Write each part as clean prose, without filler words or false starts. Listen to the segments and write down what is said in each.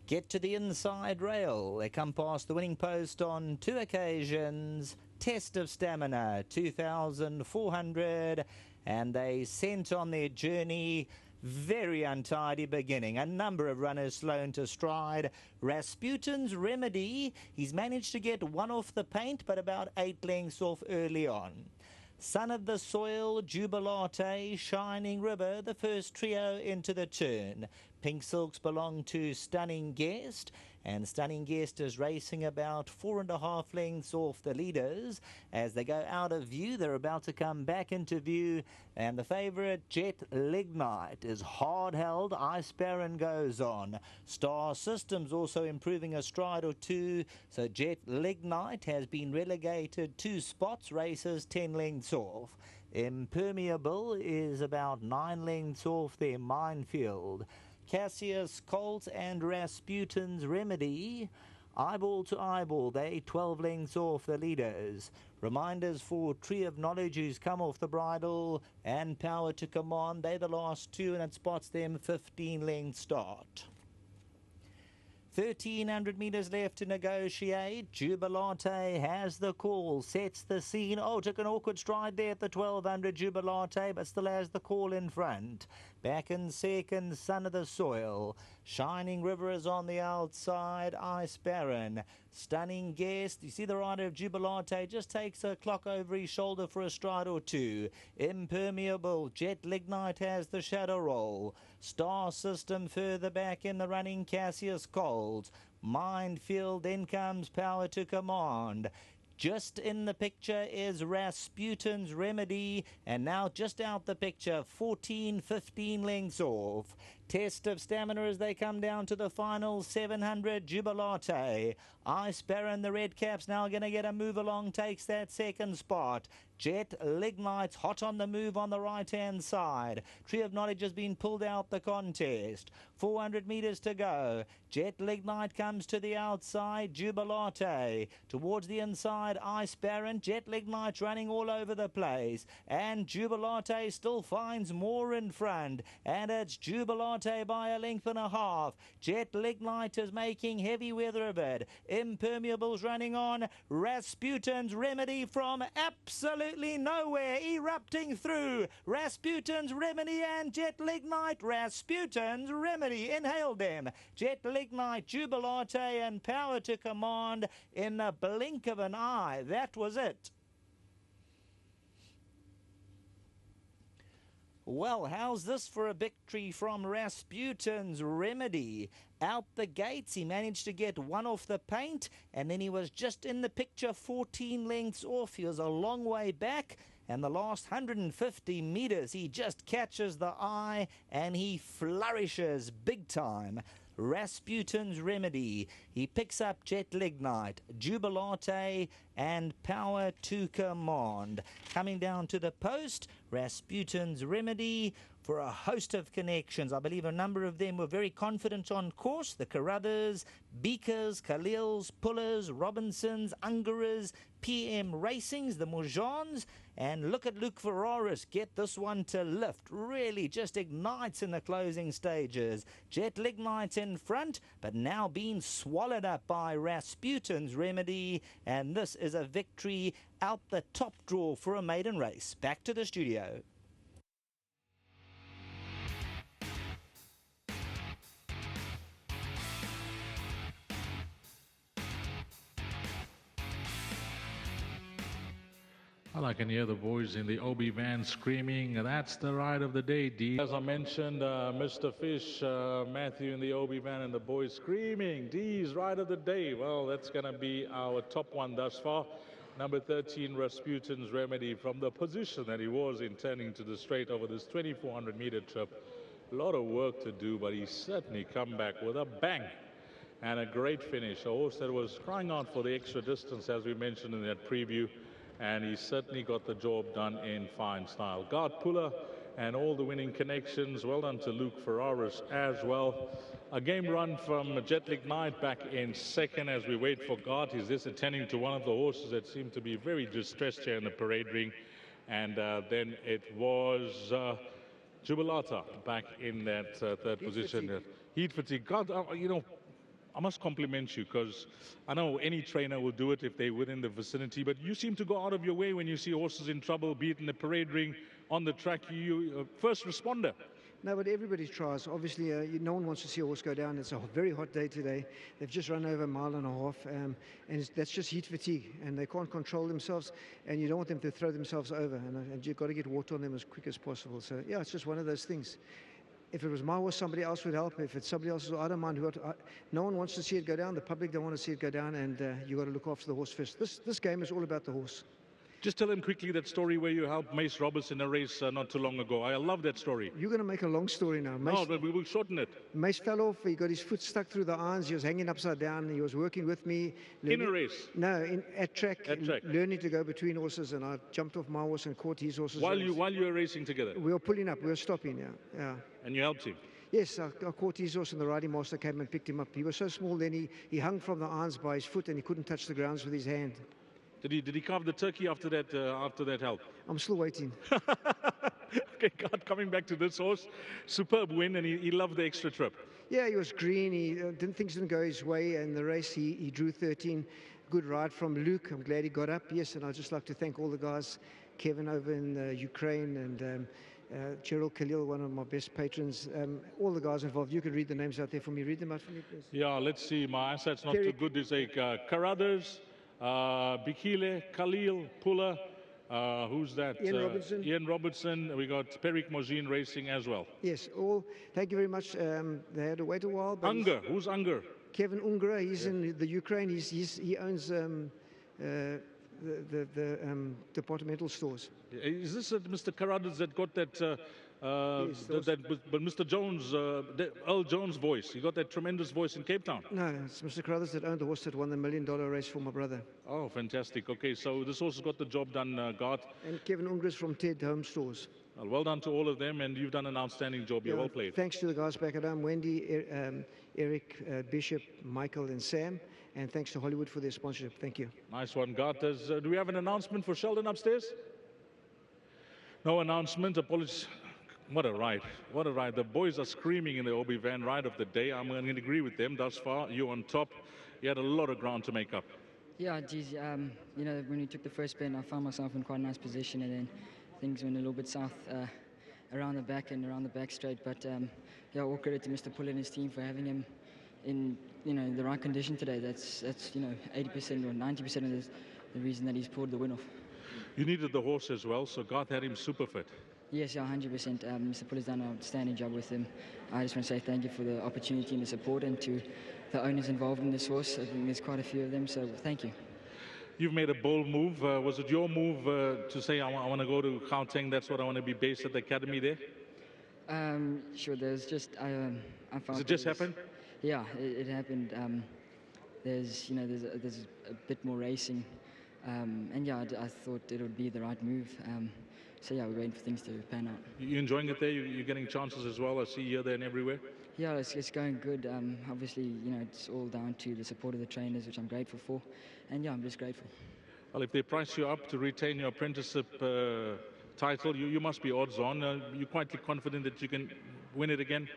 get to the inside rail. They come past the winning post on 2 occasions. Test of Stamina, 2,400, and they sent on their journey. Very untidy beginning. A number of runners slow into stride. Rasputin's Remedy, he's managed to get one off the paint, but about 8 lengths off early on. Son of the Soil, Jubilate, Shining River, the first trio into the turn. Pink Silks belong to Stunning Guest, and Stunning Guest is racing about 4.5 lengths off the leaders. As they go out of view, they're about to come back into view, and the favourite, Jet Lignite, is hard held. Ice Baron goes on. Star Systems also improving a stride or two, so Jet Lignite has been relegated 2 spots, races 10 lengths off. Impermeable is about 9 lengths off their Minefield. Cassius Colt and Rasputin's Remedy, eyeball to eyeball, they 12 lengths off the leaders. Reminders for Tree of Knowledge, who's come off the bridle, and Power to Command, they're the last 2, and it spots them 15 length start. 1,300 metres left to negotiate. Jubilate has the call, sets the scene. Oh, took an awkward stride there at the 1,200 Jubilate, but still has the call in front. Back in second, Son of the Soil. Shining River is on the outside. Ice Baron. Stunning Guest. You see the rider of Jubilate just takes a clock over his shoulder for a stride or 2. Impermeable. Jet Lignite has the shadow roll. Star System further back in the running. Cassius Colt. Minefield, then comes Power to Command. Just in the picture is Rasputin's Remedy, and now just out the picture, 14, 15 lengths off. Test of Stamina as they come down to the final 700 Jubilate. Ice Baron, the red cap's now going to get a move along, takes that second spot. Jet Lignite's hot on the move on the right-hand side. Tree of Knowledge has been pulled out the contest. 400 metres to go. Jet Lignite comes to the outside. Jubilate. Towards the inside, Ice Baron. Jet Lignite's running all over the place. And Jubilate still finds more in front. And it's Jubilate by a length and a half. Jet Lignite is making heavy weather of it. Impermeable's running on. Rasputin's Remedy from absolutely nowhere, erupting through. Rasputin's Remedy and Jet Lignite. Rasputin's Remedy inhaled them. Jet Lignite, Jubilate and Power to Command in the blink of an eye. That was it. Well, how's this for a victory from Rasputin's Remedy? Out the gates, he managed to get one off the paint, and then he was just in the picture 14 lengths off. He was a long way back, and the last 150 metres, he just catches the eye, and he flourishes big time. Rasputin's Remedy. He picks up Jet Lignite, Jubilate and Power to Command. Coming down to the post, Rasputin's Remedy for a host of connections. I believe a number of them were very confident on course. The Carruthers, Beakers, Khalils, Pullers, Robinsons, Ungaras, PM Racings, the Mojans, and look at Luke Ferraris get this one to lift. Really just ignites in the closing stages. Jet Lignite in front, but now being swallowed up by Rasputin's Remedy, and this is a victory out the top draw for a maiden race. Back to the studio. Well, I can hear the boys in the OB van screaming, that's the ride of the day, D. As I mentioned, Mr. Fish, Matthew in the OB van and the boys screaming, D's ride of the day. Well, that's going to be our top one thus far. Number 13, Rasputin's Remedy, from the position that he was in turning to the straight over this 2,400 meter trip. A lot of work to do, but he's certainly come back with a bang and a great finish. A horse that was crying out for the extra distance, as we mentioned in that preview. And he certainly got the job done in fine style. Guard Puller and all the winning connections. Well done to Luke Ferraris as well. A game run from Jet Lignite back in second as we wait for Guard. He's just attending to one of the horses that seemed to be very distressed here in the parade ring. And then it was Jubilata back in that third position. Heat fatigue. God, I must compliment you, because I know any trainer will do it if they're within the vicinity, but you seem to go out of your way when you see horses in trouble, be it in the parade ring, on the track. You first responder. No, but everybody tries. Obviously, no one wants to see a horse go down. It's a very hot day today. They've just run over a mile and a half, and that's just heat fatigue, and they can't control themselves, and you don't want them to throw themselves over, and you've got to get water on them as quick as possible. So, yeah, it's just one of those things. If it was my horse, somebody else would help. If it's somebody else's, I don't mind. No one wants to see it go down. The public don't want to see it go down, and you've got to look after the horse first. This game is all about the horse. Just tell him quickly that story where you helped Mace Roberts in a race not too long ago. I love that story. You're going to make a long story now. No, but we will shorten it. Mace fell off. He got his foot stuck through the irons. He was hanging upside down. He was working with me. In a race? No, at track. At track. Learning to go between horses, and I jumped off my horse and caught his horses. While you were racing together? We were pulling up. We were stopping, yeah. And you helped him? Yes, I caught his horse, and the riding master came and picked him up. He was so small, then he hung from the irons by his foot, and he couldn't touch the grounds with his hand. Did he carve the turkey after that help? I'm still waiting. Okay, God, coming back to this horse, superb win, and he loved the extra trip. Yeah, he was green. Things didn't go his way in the race. He drew 13. Good ride from Luke. I'm glad he got up. Yes, and I'd just like to thank all the guys, Kevin over in Ukraine, and Gerald Khalil, one of my best patrons, all the guys involved. You can read the names out there for me. Read them out for me, please. Yeah, let's see. My eyesight's not too good. There's Carruthers, Bikile, Khalil, Puller, who's that? Ian Robertson. We got Peric Mogin racing as well. Yes, all. Thank you very much. They had to wait a while. But Unger, who's Unger? Kevin Unger. He's in the Ukraine. He owns the departmental stores. Is this Mr. Carruthers that got that? Yes, but Mr. Jones, Earl Jones' voice. He got that tremendous voice in Cape Town. No, it's Mr. Carruthers that owned the horse that won the $1 million race for my brother. Oh, fantastic. Okay, so this horse has got the job done, Garth. And Kevin Ungers from Ted Home Stores. Well done to all of them, and you've done an outstanding job. You're well played. Thanks to the guys back at home, Wendy, Eric, Bishop, Michael, and Sam. And thanks to Hollywood for their sponsorship. Thank you. Nice one, Garth. Do we have an announcement for Sheldon upstairs? No announcement. Apologies. What a ride. What a ride. The boys are screaming in the OB van ride of the day. I'm going to agree with them thus far. You on top. You had a lot of ground to make up. Yeah, geez. You know, when we took the first bend, I found myself in quite a nice position, and then things went a little bit south around the back and around the back straight. But yeah, all credit to Mr. Puller and his team for having him in, you know, the right condition today. That's 80% or 90% of the reason that he's pulled the win off. You needed the horse as well, so Garth had him super fit. Yes, yeah, 100%. Mr. Puller's done an outstanding job with him. I just want to say thank you for the opportunity and the support, and to the owners involved in this horse. I think there's quite a few of them, so thank you. You've made a bold move. Was it your move to say, I want to go to Gauteng, that's what I want to be based at the academy there? Sure, there's just... I found Does it just happen? Yeah, it happened. There's a bit more racing. And yeah, I thought it would be the right move. So yeah, we're waiting for things to pan out. You enjoying it there? You're getting chances as well, I see here, there and everywhere? Yeah, it's going good. Obviously, you know, it's all down to the support of the trainers, which I'm grateful for. And yeah, I'm just grateful. Well, if they price you up to retain your apprenticeship title, you must be odds on. You're quite confident that you can win it again?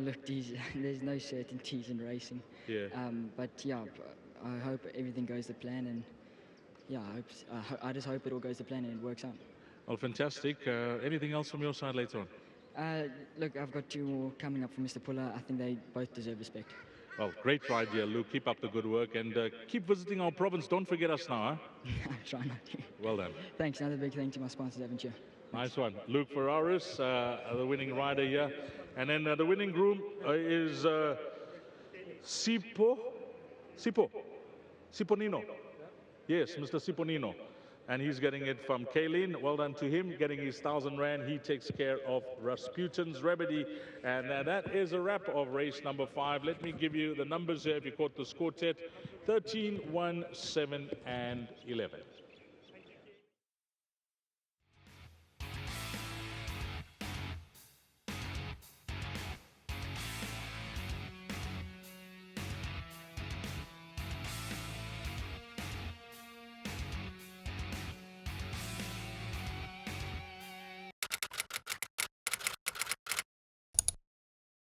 Look, there's no certainties in racing. Yeah. But yeah, I hope everything goes to plan, and yeah, I just hope it all goes to plan and it works out. Well, fantastic. Anything else from your side later on? Look, I've got 2 more coming up from Mr. Puller. I think they both deserve respect. Well, great ride here, Luke. Keep up the good work, and keep visiting our province. Don't forget us now, huh? I try not to. Well done. Thanks. Another big thank to my sponsors, Aventure. Nice one. Luke Ferraris, the winning rider here. And then the winning groom is Siponino. Yes, Mr. Siponino. And he's getting it from Kaylin. Well done to him, getting his 1,000 Rand. He takes care of Rasputin's remedy. And that is a wrap of race number 5. Let me give you the numbers here if you caught this quartet. 13, 1, 7, and 11.